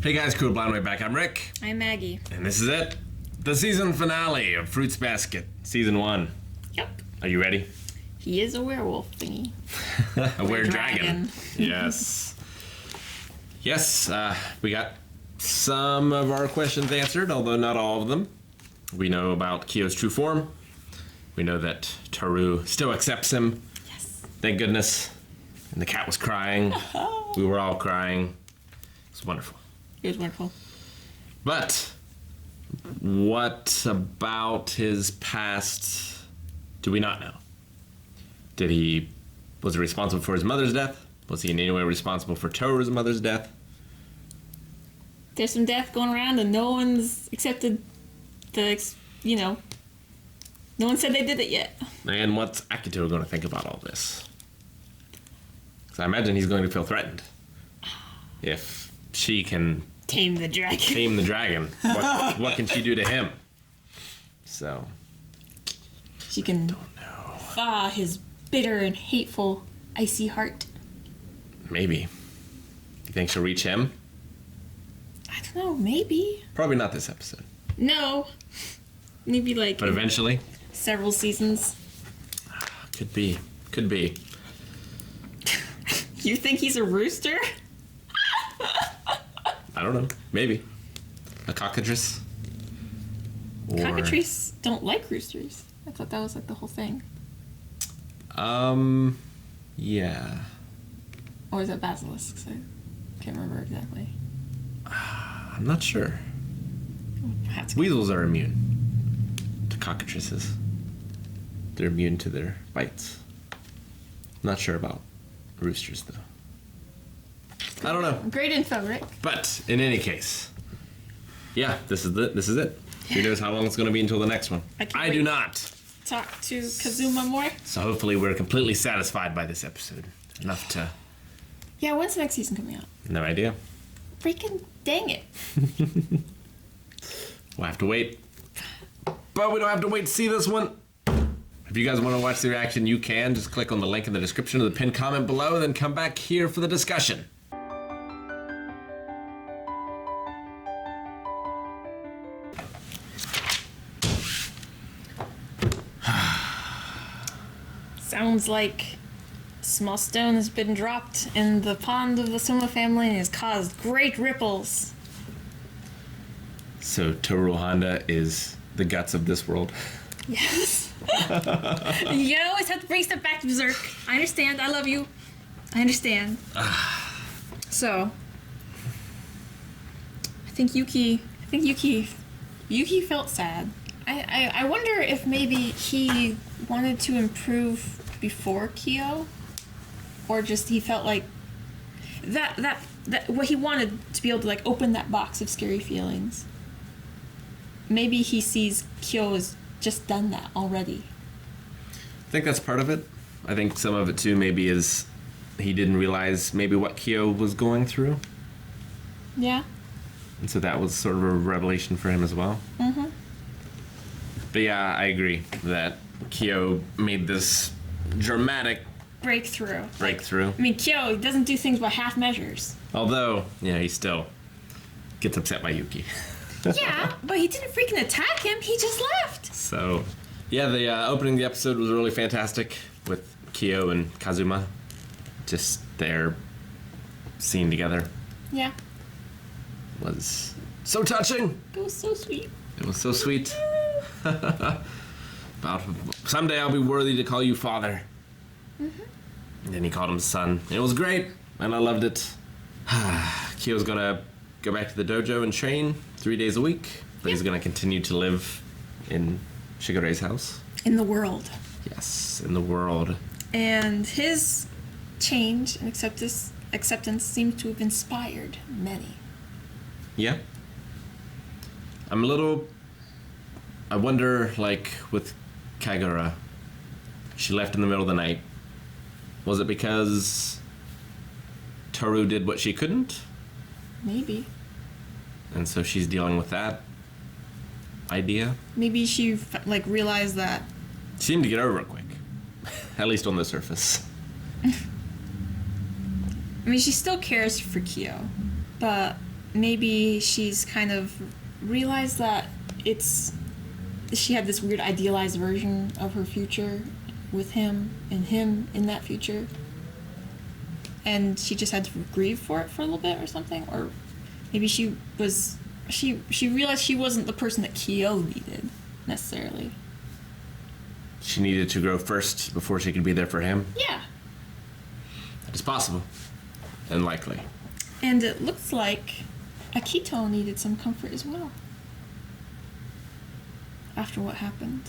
Hey guys, Cool Blind Way back. I'm Rick. I'm Maggie. And this is it. The season finale of Fruits Basket, Season 1. Yep. Are you ready? He is a werewolf thingy. A were-dragon. Yes. Yes, we got some of our questions answered, although not all of them. We know about Kyo's true form. We know that Toru still accepts him. Yes. Thank goodness. And the cat was crying. We were all crying. It's wonderful. It was wonderful. But what about his past do we not know? Was he responsible for his mother's death? Was he in any way responsible for Toru's mother's death? There's some death going around and no one's accepted no one said they did it yet. And what's Akito going to think about all this? Because I imagine he's going to feel threatened. If she can Tame the dragon. What can she do to him? So, She can don't know. thaw his bitter and hateful, icy heart. Maybe. You think she'll reach him? I don't know, maybe. Probably not this episode. No. Maybe But eventually? several seasons. Could be. Could be. You think he's a rooster? I don't know. Maybe. A cockatrice? Or, Cockatrices don't like roosters. I thought that was like the whole thing. Yeah. Or is that basilisks? I can't remember exactly. I'm not sure. Perhaps. Weasels are immune to cockatrices. They're immune to their bites. Not sure about roosters, though. I don't know. Great info, Rick. But, in any case, yeah, this is it. Who knows how long it's going to be until the next one? I do not. Talk to Kazuma more. So hopefully we're completely satisfied by this episode. Enough to... Yeah, when's the next season coming out? No idea. Freaking dang it. We'll have to wait. But we don't have to wait to see this one. If you guys want to watch the reaction, you can. Just click on the link in the description of the pinned comment below, and then come back here for the discussion. Sounds like a small stone has been dropped in the pond of the Soma family and has caused great ripples. So Toru Honda is the guts of this world. Yes. You always have to bring stuff back to Berserk. I understand. I love you. I understand. So, I think Yuki felt sad. I wonder if maybe he wanted to improve before Kyo, or just he felt like that what he wanted to be able to like open that box of scary feelings. Maybe he sees Kyo as just done that already. I think that's part of it. I think some of it too maybe is he didn't realize maybe what Kyo was going through. Yeah. And so that was sort of a revelation for him as well. Mm-hmm. But yeah, I agree that Kyo made this dramatic Breakthrough. I mean, Kyo doesn't do things by half measures. Although, yeah, he still gets upset by Yuki. Yeah, but he didn't freaking attack him. He just left. So, yeah, the opening of the episode was really fantastic with Kyo and Kazuma. Just their scene together Yeah. was so touching. It was so sweet. It was so sweet. About someday I'll be worthy to call you father. Mm-hmm. And then he called him son. It was great, and I loved it. Kyo's gonna go back to the dojo and train 3 days a week, but he's gonna continue to live in Shigeru's house. In the world. Yes, in the world. And his change and acceptance seems to have inspired many. Yeah. I wonder, like, with Kagura, she left in the middle of the night. Was it because Toru did what she couldn't? Maybe. And so she's dealing with that idea? Maybe she, realized that. Seemed to get over it quick. At least on the surface. I mean, she still cares for Kyo, but maybe she's kind of realized that she had this weird idealized version of her future with him in that future, and she just had to grieve for it for a little bit or something. Or maybe she realized she wasn't the person that Kyo needed necessarily. She needed to grow first before she could be there for him. Yeah. That is possible and likely. And it looks like Akito needed some comfort as well after what happened.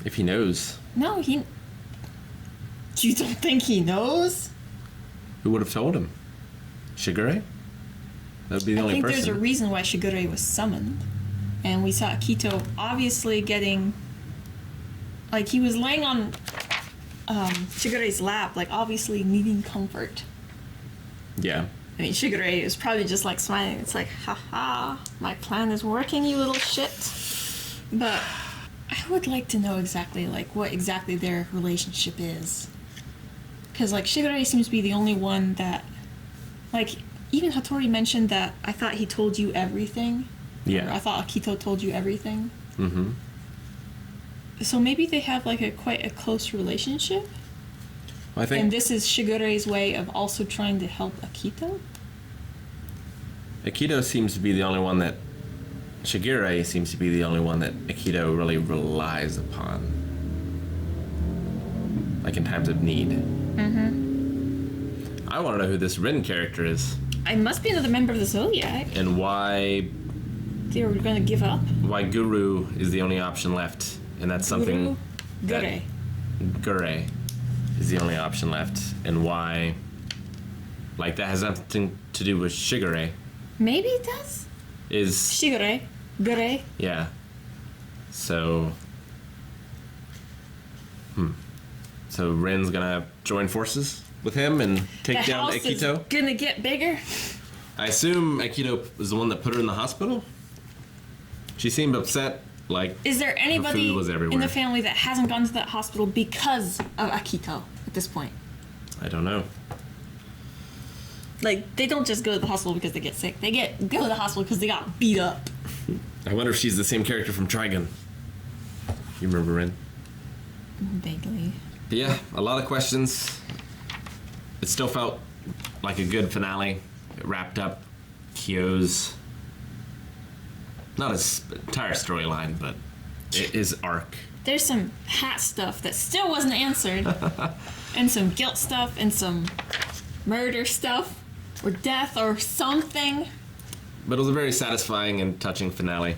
If he knows. No, you don't think he knows? Who would have told him? Shigure? That would be the only person. I think there's a reason why Shigure was summoned. And we saw Akito obviously getting... Like, he was laying on Shigure's lap, like, obviously needing comfort. Yeah. I mean, Shigure is probably just, like, smiling. It's like, ha-ha, my plan is working, you little shit. But I would like to know exactly, like, what exactly their relationship is. Because, like, Shigure seems to be the only one that... Like, even Hattori mentioned that I thought he told you everything. Yeah. Or I thought Akito told you everything. Mm-hmm. So maybe they have, like, quite a close relationship? Well, I think... And this is Shigure's way of also trying to help Akito? Akito seems to be the only one that... Shigure seems to be the only one that Akito really relies upon. Like in times of need. Mm-hmm. I want to know who this Rin character is. I must be another member of the Zodiac. And why... They were going to give up? Why Guru is the only option left. And that's something... Gure. Gure is the only option left. And why... Like, that has nothing to do with Shigure. Maybe it does? Is... Shigure. Gure. Yeah. So... So Rin's gonna join forces with him and take down Akito? The house is gonna get bigger? I assume Akito was the one that put her in the hospital? She seemed upset, like... Is there anybody food was everywhere. in the family that hasn't gone to that hospital because of Akito at this point? I don't know. Like, they don't just go to the hospital because they get sick. They go to the hospital because they got beat up. I wonder if she's the same character from Trigun. You remember Rin? Vaguely. But yeah, a lot of questions. It still felt like a good finale. It wrapped up Kyo's... Not his entire storyline, but his arc. There's some hat stuff that still wasn't answered. And some guilt stuff, and some murder stuff, or death, or something. But it was a very satisfying and touching finale.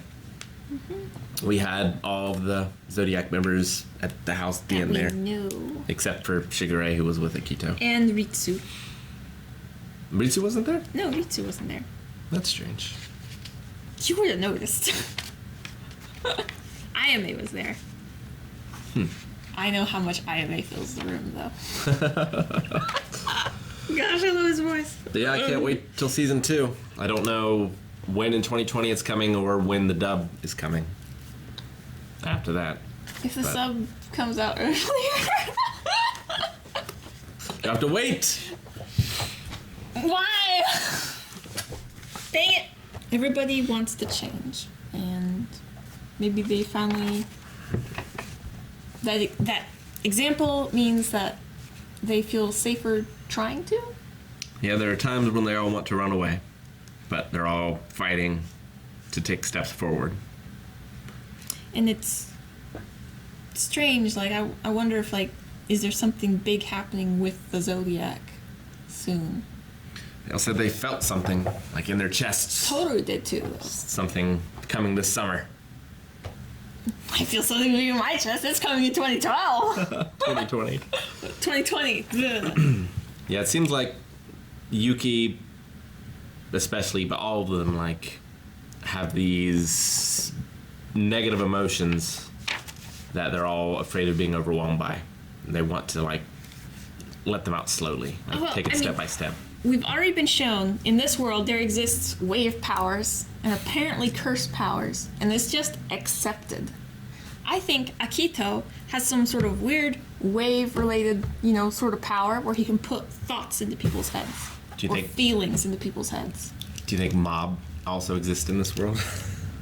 Mm-hmm. We had all of the Zodiac members at the house at the end there. Knew. Except for Shigure, who was with Akito. And Ritsu. Ritsu wasn't there? No, Ritsu wasn't there. That's strange. You would have noticed. Ayame was there. I know how much Ayame fills the room, though. Gosh, I love his voice. But yeah, I can't wait till season 2. I don't know when in 2020 it's coming or when the dub is coming. After that. If the sub comes out earlier. You have to wait! Why? Dang it! Everybody wants to change, and maybe they finally... That example means that they feel safer trying to? Yeah, there are times when they all want to run away, but they're all fighting to take steps forward. And it's strange, like, I wonder if, like, is there something big happening with the Zodiac soon? They all said they felt something, like in their chests. Toru did too, though. Something coming this summer. I feel something moving in my chest. It's coming in 2012. 2020. 2020. Yeah, it seems like Yuki, especially, but all of them, like, have these negative emotions that they're all afraid of being overwhelmed by. And they want to, like, let them out slowly, like, take it step by step. We've already been shown in this world there exists wave powers and apparently curse powers, and it's just accepted. I think Akito has some sort of weird wave-related, sort of power where he can put thoughts into people's heads. Do you or think? feelings into people's heads. Do you think mob also exists in this world?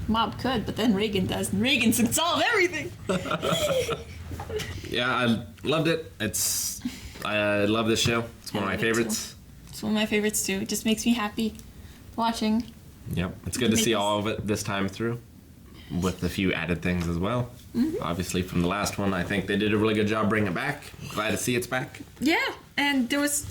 Mob could, but then Reagan does, and Reagan can solve everything. Yeah, I loved it. I love this show. It's one of my favorites. It's one of my favorites too. It just makes me happy watching. Yep, it's good to see all of it this time through, with a few added things as well. Obviously, from the last one, I think they did a really good job bringing it back. Glad to see it's back. Yeah, and there's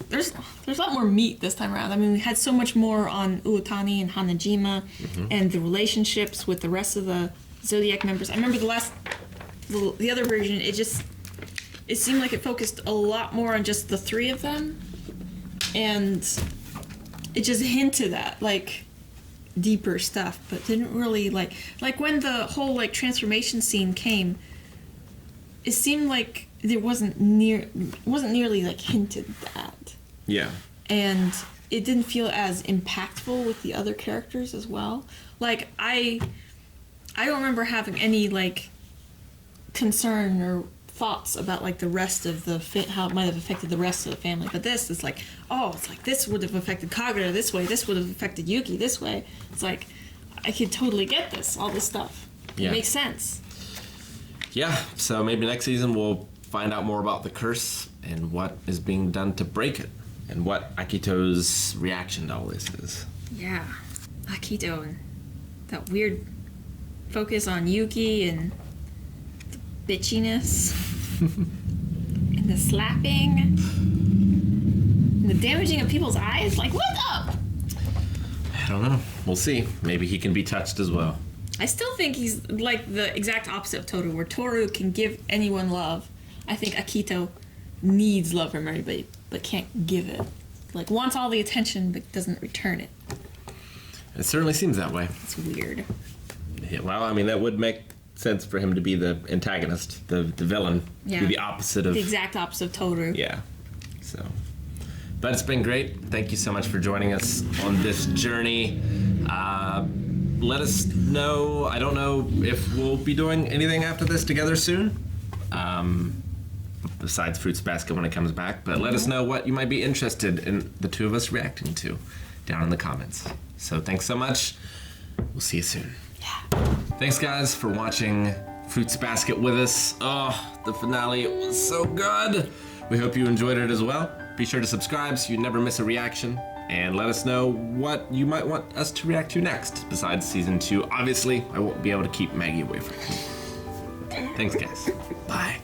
a lot more meat this time around. I mean, we had so much more on Uotani and Hanajima, and the relationships with the rest of the Zodiac members. I remember the other version. It seemed like it focused a lot more on just the three of them, and it just hinted at like deeper stuff, but didn't really like when the whole like transformation scene came. It seemed like there wasn't nearly like hinted at. Yeah. And it didn't feel as impactful with the other characters as well. Like I don't remember having any like concern or thoughts about like the rest of the how it might have affected the rest of the family, but this is like, oh, it's like this would have affected Kagura this way, this would have affected Yuki this way. It's like I could totally get all this stuff. Yeah. It makes sense. Yeah, so maybe next season we'll find out more about the curse and what is being done to break it, and what Akito's reaction to all this is. Yeah, Akito and that weird focus on Yuki and the bitchiness and the slapping and the damaging of people's eyes. Like, what's up? I don't know. We'll see. Maybe he can be touched as well. I still think he's like the exact opposite of Toru, where Toru can give anyone love. I think Akito needs love from everybody, but can't give it. Like, wants all the attention, but doesn't return it. It certainly seems that way. It's weird. Yeah, well, I mean, that would make sense for him to be the antagonist, the villain. Yeah. Be the opposite of... The exact opposite of Toru. Yeah. So... But it's been great. Thank you so much for joining us on this journey. Let us know. I don't know if we'll be doing anything after this together soon. Besides Fruits Basket when it comes back. But let us know what you might be interested in the two of us reacting to down in the comments. So thanks so much. We'll see you soon. Yeah. Thanks, guys, for watching Fruits Basket with us. Oh, the finale was so good. We hope you enjoyed it as well. Be sure to subscribe so you never miss a reaction. And let us know what you might want us to react to next. Besides Season 2, obviously, I won't be able to keep Maggie away from you. Thanks, guys. Bye.